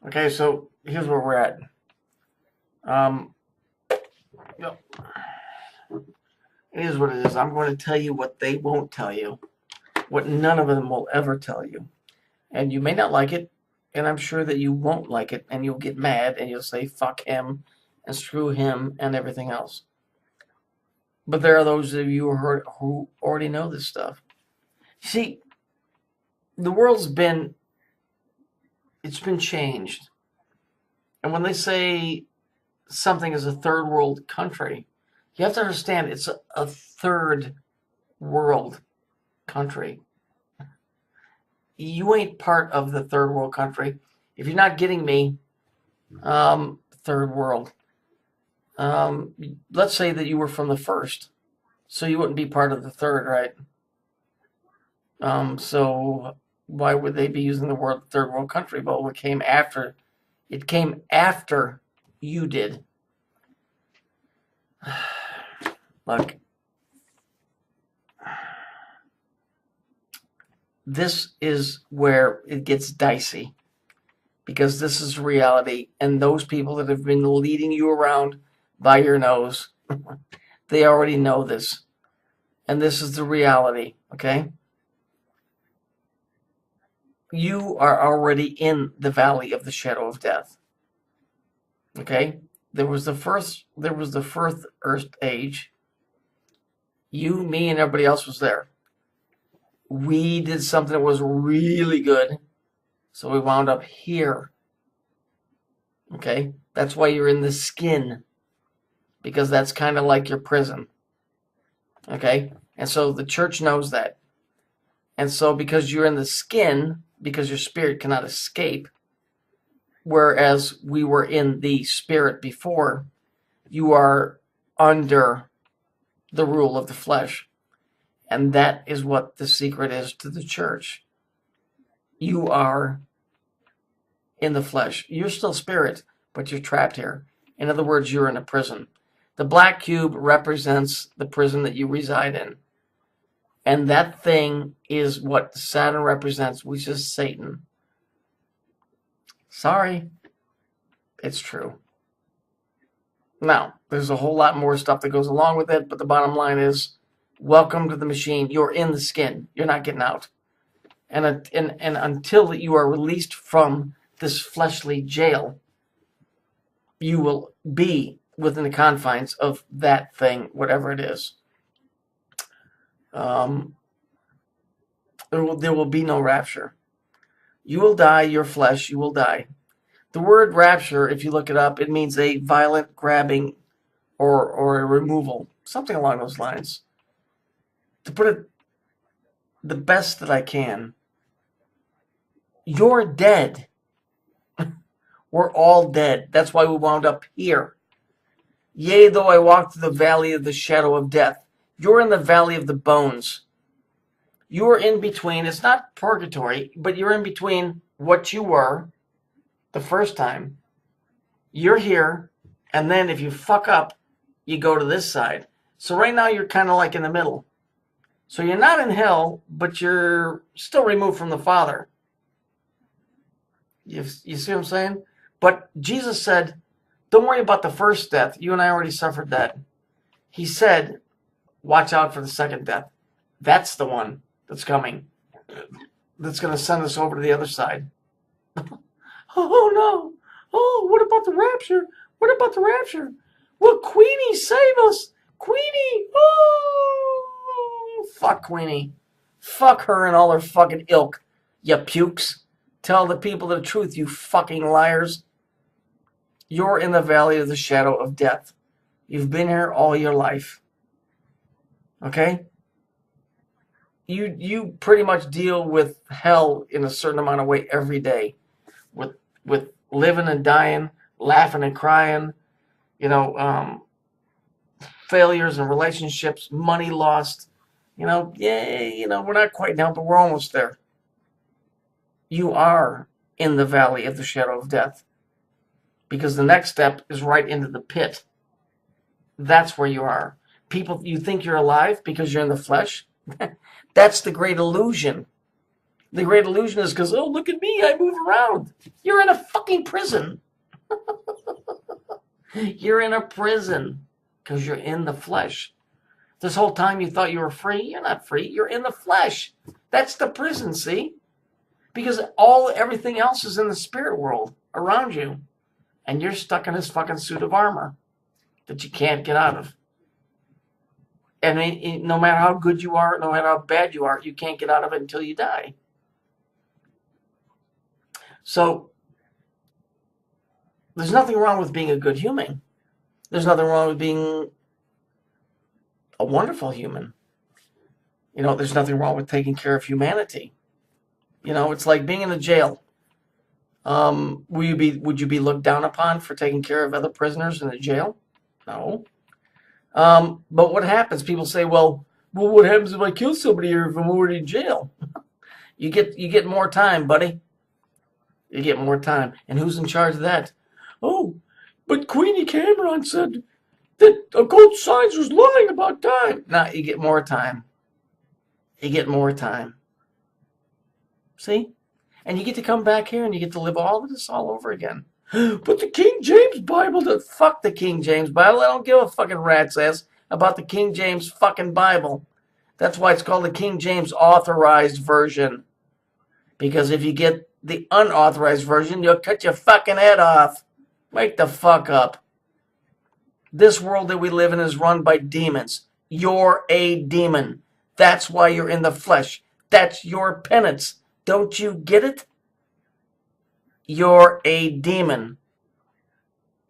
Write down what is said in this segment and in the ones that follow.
Okay, so here's where we're at. Um, yep, it is what it is. I'm going to tell you what they won't tell you, what none of them will ever tell you. And you may not like it, and I'm sure that you won't like it, and you'll get mad, and you'll say, fuck him, and screw him, and everything else. But there are those of you who already know this stuff. See, the world's been, it's been changed. And when they say something is a third world country, you have to understand it's a third world country. You ain't part of the third world country. If you're not getting me, third world. Let's say that you were from the first, so you wouldn't be part of the third, right? So why would they be using the word third world country? Well, it came after. It came after you did. Look, this is where it gets dicey because this is reality, and those people that have been leading you around by your nose, they already know this, and this is the reality, okay? You are already in the valley of the shadow of death, okay? There was the first Earth age. You, me, and everybody else was there. We did something that was really good, so we wound up here. Okay? That's why you're in the skin, because that's kind of like your prison. Okay? And so the church knows that. And so because you're in the skin, because your spirit cannot escape, whereas we were in the spirit before, you are under the rule of the flesh. And that is what the secret is to the church. You are in the flesh. You're still spirit, but you're trapped here. In other words, you're in a prison. The black cube represents the prison that you reside in. And that thing is what Saturn represents, which is Satan. Sorry, it's true. Now, there's a whole lot more stuff that goes along with it, but the bottom line is, welcome to the machine. You're in the skin. You're not getting out. And until you are released from this fleshly jail, you will be within the confines of that thing, whatever it is. There will be no rapture. You will die, your flesh, you will die. The word rapture, if you look it up, it means a violent grabbing or a removal, something along those lines. To put it the best that I can, you're dead. We're all dead. That's why we wound up here. Yea, though I walk through the valley of the shadow of death, you're in the valley of the bones. You're in between. It's not purgatory, but you're in between what you were the first time. You're here, and then if you fuck up, you go to this side. So right now you're kind of like in the middle. So you're not in hell, but you're still removed from the Father. You see what I'm saying? But Jesus said, don't worry about the first death. You and I already suffered that. He said, watch out for the second death. That's the one that's coming. That's going to send us over to the other side. Oh, no. Oh, what about the rapture? What about the rapture? Will Queenie save us? Queenie! Oh! Fuck Queenie. Fuck her and all her fucking ilk. You pukes. Tell the people the truth, you fucking liars. You're in the valley of the shadow of death. You've been here all your life. Okay? You pretty much deal with hell in a certain amount of way every day. With living and dying, laughing and crying, failures in relationships, money lost. We're not quite down, but we're almost there. You are in the valley of the shadow of death. Because the next step is right into the pit. That's where you are. People, you think you're alive because you're in the flesh? That's the great illusion. The great illusionist goes, oh, look at me, I move around. You're in a fucking prison. You're in a prison because you're in the flesh. This whole time you thought you were free. You're not free. You're in the flesh. That's the prison, see? Because everything else is in the spirit world around you. And you're stuck in this fucking suit of armor that you can't get out of. And no matter how good you are, no matter how bad you are, you can't get out of it until you die. So, there's nothing wrong with being a good human. There's nothing wrong with being a wonderful human. There's nothing wrong with taking care of humanity. It's like being in a jail. Would you be looked down upon for taking care of other prisoners in a jail? No. But what happens? People say, well, what happens if I kill somebody or if I'm already in jail? You get more time, buddy. You get more time. And who's in charge of that? Oh, but Queenie Cameron said that occult science was lying about time. Nah, you get more time. You get more time. See? And you get to come back here and you get to live all of this all over again. But the King James Bible, fuck the King James Bible. I don't give a fucking rat's ass about the King James fucking Bible. That's why it's called the King James Authorized Version. Because if you get the unauthorized version, you'll cut your fucking head off. Wake the fuck up. This world that we live in is run by demons. You're a demon. That's why you're in the flesh. That's your penance. Don't you get it? You're a demon.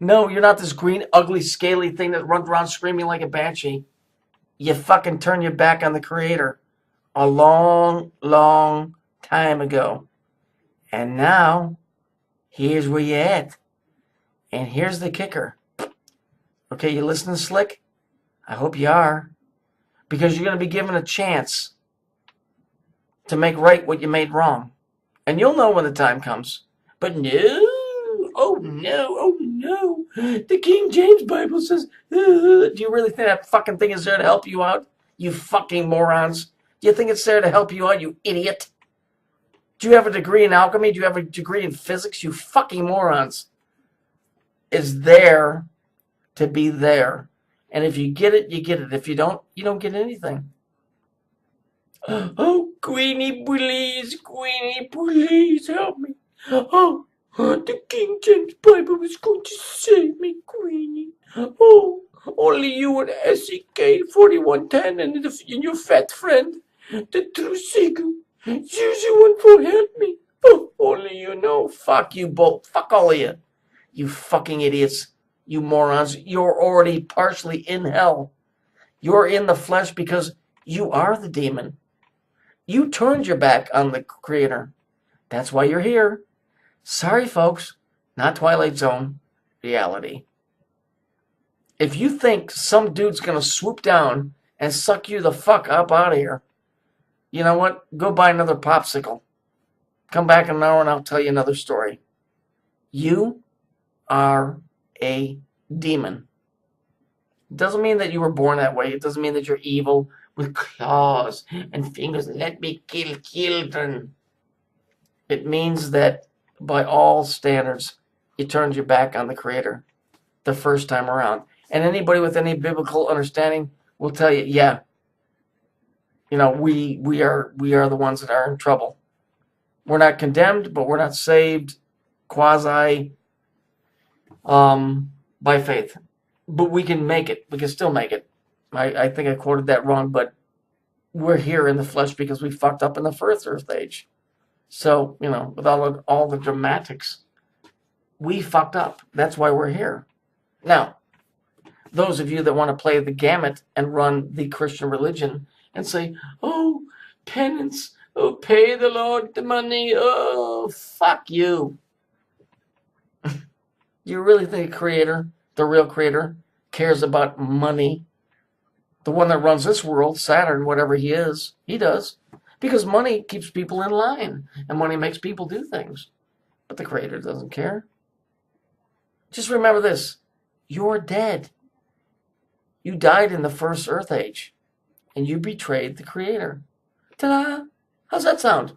No, you're not this green, ugly, scaly thing that runs around screaming like a banshee. You fucking turn your back on the Creator a long, long time ago. And now, here's where you're at. And here's the kicker. Okay, you listening, Slick? I hope you are. Because you're going to be given a chance to make right what you made wrong. And you'll know when the time comes. But no, oh no. The King James Bible says, do you really think that fucking thing is there to help you out? You fucking morons. Do you think it's there to help you out, you idiot? Do you have a degree in alchemy? Do you have a degree in physics? You fucking morons. It's there to be there. And if you get it, you get it. If you don't get anything. Oh, Queenie, please help me. Oh, the King James Bible is going to save me, Queenie. Oh, only you and SEK4110 and your fat friend, the True Seeker, Susie one for help me. Oh, only you know. Fuck you both. Fuck all of you. You fucking idiots. You morons. You're already partially in hell. You're in the flesh because you are the demon. You turned your back on the Creator. That's why you're here. Sorry, folks. Not Twilight Zone. Reality. If you think some dude's going to swoop down and suck you the fuck up out of here, you know what? Go buy another popsicle. Come back in an hour and I'll tell you another story. You are a demon. It doesn't mean that you were born that way. It doesn't mean that you're evil with claws and fingers. Let me kill children. It means that by all standards, you turned your back on the Creator the first time around. And anybody with any biblical understanding will tell you, yeah, we are the ones that are in trouble. We're not condemned, but we're not saved quasi by faith. But we can make it. We can still make it. I think I quoted that wrong, but we're here in the flesh because we fucked up in the first earth age. So, with all the dramatics, we fucked up. That's why we're here. Now, those of you that want to play the gamut and run the Christian religion and say, oh, penance, oh, pay the Lord the money, oh, fuck you. Do you really think Creator, the real Creator, cares about money? The one that runs this world, Saturn, whatever he is, he does. Because money keeps people in line, and money makes people do things. But the Creator doesn't care. Just remember this. You're dead. You died in the first earth age, and you betrayed the Creator. Ta-da! How's that sound?